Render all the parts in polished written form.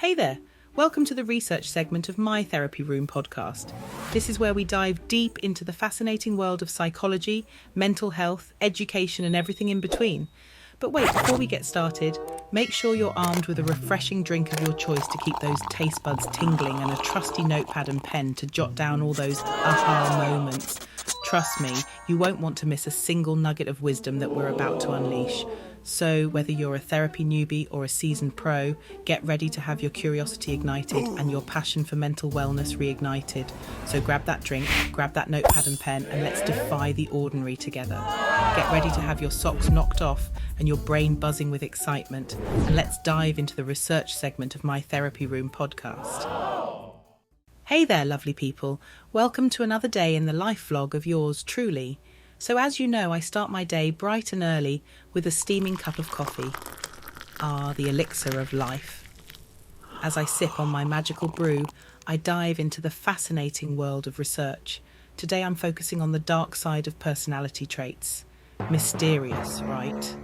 Hey there, welcome to the research segment of My Therapy Room podcast. This is where we dive deep into the fascinating world of psychology, mental health, education and everything in between. But wait, before we get started, make sure you're armed with a refreshing drink of your choice to keep those taste buds tingling and a trusty notepad and pen to jot down all those aha moments. Trust me, you won't want to miss a single nugget of wisdom that we're about to unleash. So whether you're a therapy newbie or a seasoned pro, get ready to have your curiosity ignited and your passion for mental wellness reignited. So grab that drink, grab that notepad and pen, and let's defy the ordinary together. Get ready to have your socks knocked off and your brain buzzing with excitement, and let's dive into the research segment of My Therapy Room podcast. Hey there, lovely people. Welcome to another day in the life vlog of yours truly. So as you know, I start my day bright and early with a steaming cup of coffee. Ah, the elixir of life. As I sip on my magical brew, I dive into the fascinating world of research. Today I'm focusing on the dark side of personality traits. Mysterious, right?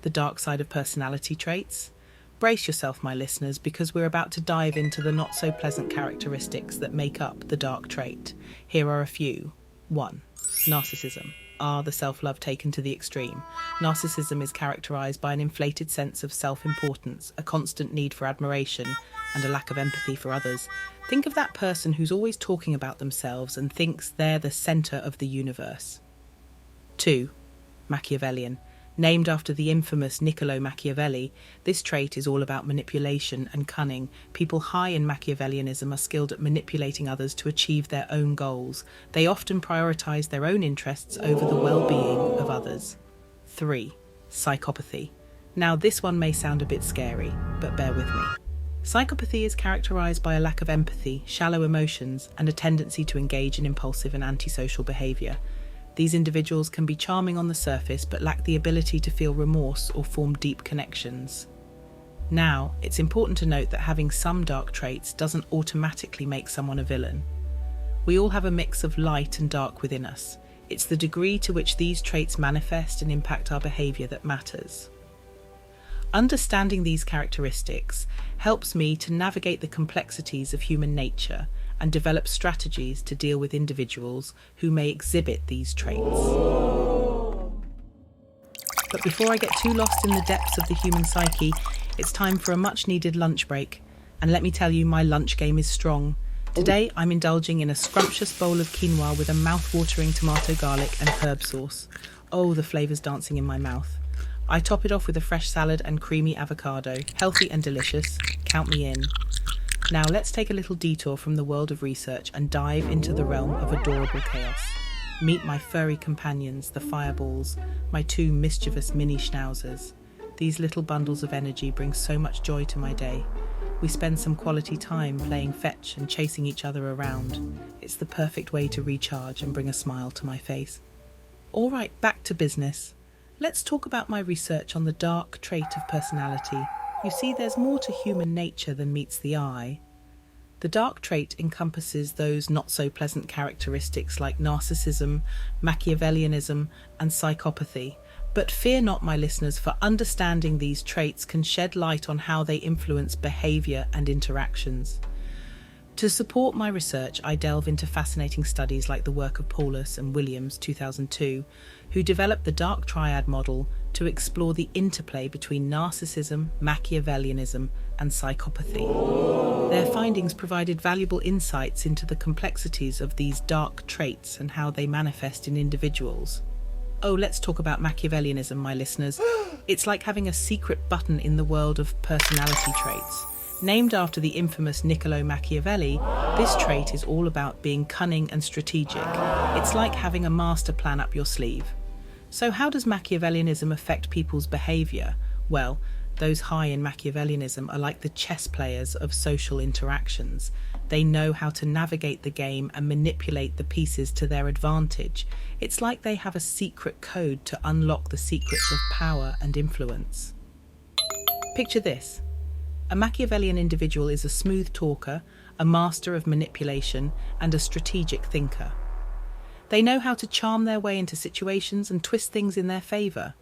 The dark side of personality traits? Brace yourself, my listeners, because we're about to dive into the not-so-pleasant characteristics that make up the dark trait. Here are a few. 1. Narcissism. The self-love taken to the extreme. Narcissism is characterised by an inflated sense of self-importance, a constant need for admiration, and a lack of empathy for others. Think of that person who's always talking about themselves and thinks they're the centre of the universe. 2. Machiavellian. Named after the infamous Niccolo Machiavelli, this trait is all about manipulation and cunning. People high in Machiavellianism are skilled at manipulating others to achieve their own goals. They often prioritise their own interests over the well-being of others. 3. Psychopathy. Now this one may sound a bit scary, but bear with me. Psychopathy is characterised by a lack of empathy, shallow emotions, and a tendency to engage in impulsive and antisocial behaviour. These individuals can be charming on the surface but lack the ability to feel remorse or form deep connections. Now, it's important to note that having some dark traits doesn't automatically make someone a villain. We all have a mix of light and dark within us. It's the degree to which these traits manifest and impact our behaviour that matters. Understanding these characteristics helps me to navigate the complexities of human nature and develop strategies to deal with individuals who may exhibit these traits. But before I get too lost in the depths of the human psyche, it's time for a much-needed lunch break. And let me tell you, my lunch game is strong. Today, I'm indulging in a scrumptious bowl of quinoa with a mouth-watering tomato, garlic and herb sauce. Oh, the flavours dancing in my mouth. I top it off with a fresh salad and creamy avocado. Healthy and delicious. Count me in. Now let's take a little detour from the world of research and dive into the realm of adorable chaos. Meet my furry companions, the fireballs, my 2 mischievous mini schnauzers. These little bundles of energy bring so much joy to my day. We spend some quality time playing fetch and chasing each other around. It's the perfect way to recharge and bring a smile to my face. All right, back to business. Let's talk about my research on the dark trait of personality. You see, there's more to human nature than meets the eye. The dark trait encompasses those not-so-pleasant characteristics like narcissism, Machiavellianism, and psychopathy. But fear not, my listeners, for understanding these traits can shed light on how they influence behaviour and interactions. To support my research, I delve into fascinating studies like the work of Paulus and Williams, 2002, who developed the dark triad model to explore the interplay between narcissism, Machiavellianism, and psychopathy. Their findings provided valuable insights into the complexities of these dark traits and how they manifest in individuals. Oh, let's talk about Machiavellianism, my listeners. It's like having a secret button in the world of personality traits. Named after the infamous Niccolo Machiavelli, this trait is all about being cunning and strategic. It's like having a master plan up your sleeve. So how does Machiavellianism affect people's behaviour? Well, those high in Machiavellianism are like the chess players of social interactions. They know how to navigate the game and manipulate the pieces to their advantage. It's like they have a secret code to unlock the secrets of power and influence. Picture this. A Machiavellian individual is a smooth talker, a master of manipulation, and a strategic thinker. They know how to charm their way into situations and twist things in their favour.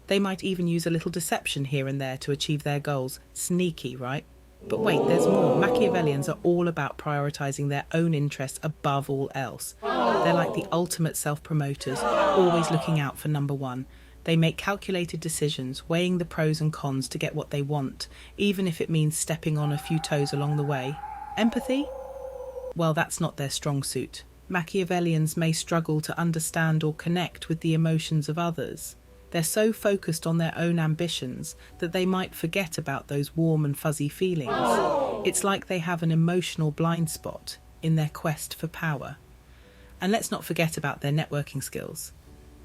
They might even use a little deception here and there to achieve their goals. Sneaky, right? But wait, there's more. Machiavellians are all about prioritizing their own interests above all else. They're like the ultimate self-promoters, always looking out for number one. They make calculated decisions, weighing the pros and cons to get what they want, even if it means stepping on a few toes along the way. Empathy? Well, that's not their strong suit. Machiavellians may struggle to understand or connect with the emotions of others. They're so focused on their own ambitions that they might forget about those warm and fuzzy feelings. It's like they have an emotional blind spot in their quest for power. And let's not forget about their networking skills.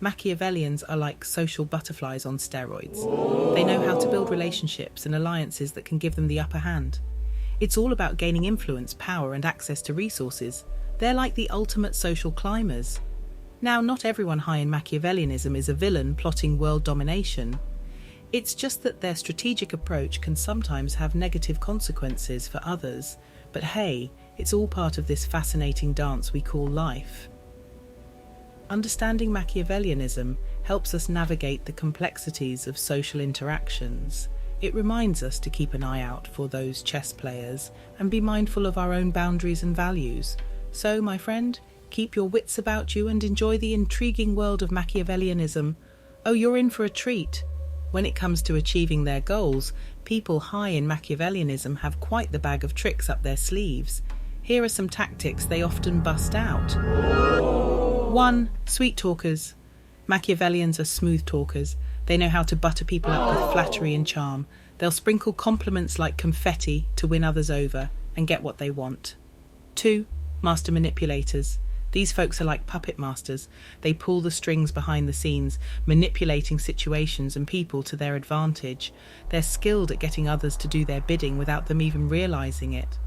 Machiavellians are like social butterflies on steroids. They know how to build relationships and alliances that can give them the upper hand. It's all about gaining influence, power, and access to resources. They're like the ultimate social climbers. Now, not everyone high in Machiavellianism is a villain plotting world domination. It's just that their strategic approach can sometimes have negative consequences for others. But hey, it's all part of this fascinating dance we call life. Understanding Machiavellianism helps us navigate the complexities of social interactions. It reminds us to keep an eye out for those chess players and be mindful of our own boundaries and values. So, my friend, keep your wits about you and enjoy the intriguing world of Machiavellianism. Oh, you're in for a treat. When it comes to achieving their goals, people high in Machiavellianism have quite the bag of tricks up their sleeves. Here are some tactics they often bust out. 1. Sweet talkers. Machiavellians are smooth talkers. They know how to butter people up with flattery and charm. They'll sprinkle compliments like confetti to win others over and get what they want. 2. Master manipulators. These folks are like puppet masters. They pull the strings behind the scenes, manipulating situations and people to their advantage. They're skilled at getting others to do their bidding without them even realizing it.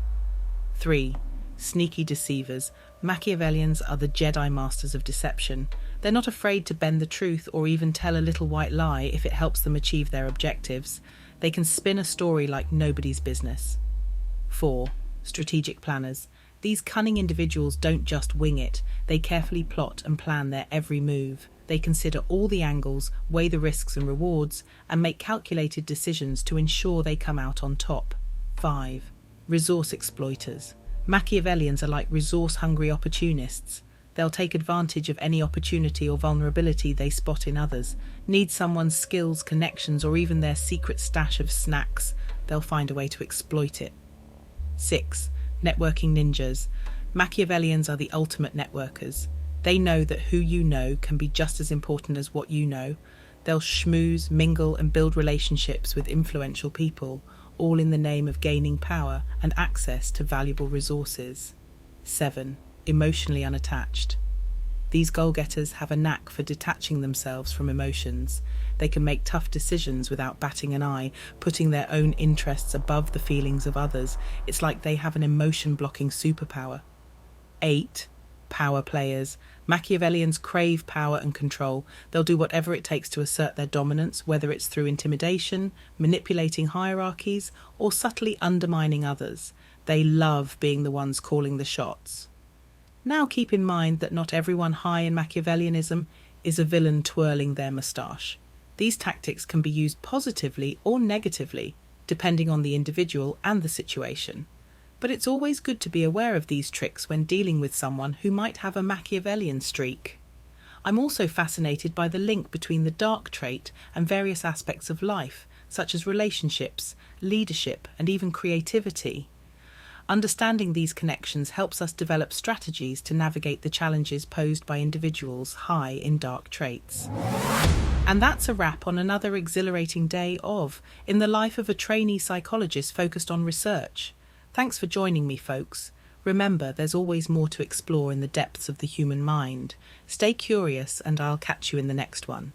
3. Sneaky deceivers. Machiavellians are the Jedi masters of deception. They're not afraid to bend the truth or even tell a little white lie if it helps them achieve their objectives. They can spin a story like nobody's business. 4. Strategic planners. These cunning individuals don't just wing it. They carefully plot and plan their every move. They consider all the angles, weigh the risks and rewards, and make calculated decisions to ensure they come out on top. 5. Resource exploiters. Machiavellians are like resource-hungry opportunists. They'll take advantage of any opportunity or vulnerability they spot in others. Need someone's skills, connections, or even their secret stash of snacks, they'll find a way to exploit it. 6. Networking ninjas. Machiavellians are the ultimate networkers. They know that who you know can be just as important as what you know. They'll schmooze, mingle, and build relationships with influential people, all in the name of gaining power and access to valuable resources. 7. Emotionally unattached. These goal-getters have a knack for detaching themselves from emotions. They can make tough decisions without batting an eye, putting their own interests above the feelings of others. It's like they have an emotion-blocking superpower. 8. Power players. Machiavellians crave power and control. They'll do whatever it takes to assert their dominance, whether it's through intimidation, manipulating hierarchies, or subtly undermining others. They love being the ones calling the shots. Now keep in mind that not everyone high in Machiavellianism is a villain twirling their moustache. These tactics can be used positively or negatively, depending on the individual and the situation. But it's always good to be aware of these tricks when dealing with someone who might have a Machiavellian streak. I'm also fascinated by the link between the dark trait and various aspects of life, such as relationships, leadership, and even creativity. Understanding these connections helps us develop strategies to navigate the challenges posed by individuals high in dark traits. And that's a wrap on another exhilarating day in the life of a trainee psychologist focused on research. Thanks for joining me, folks. Remember, there's always more to explore in the depths of the human mind. Stay curious, and I'll catch you in the next one.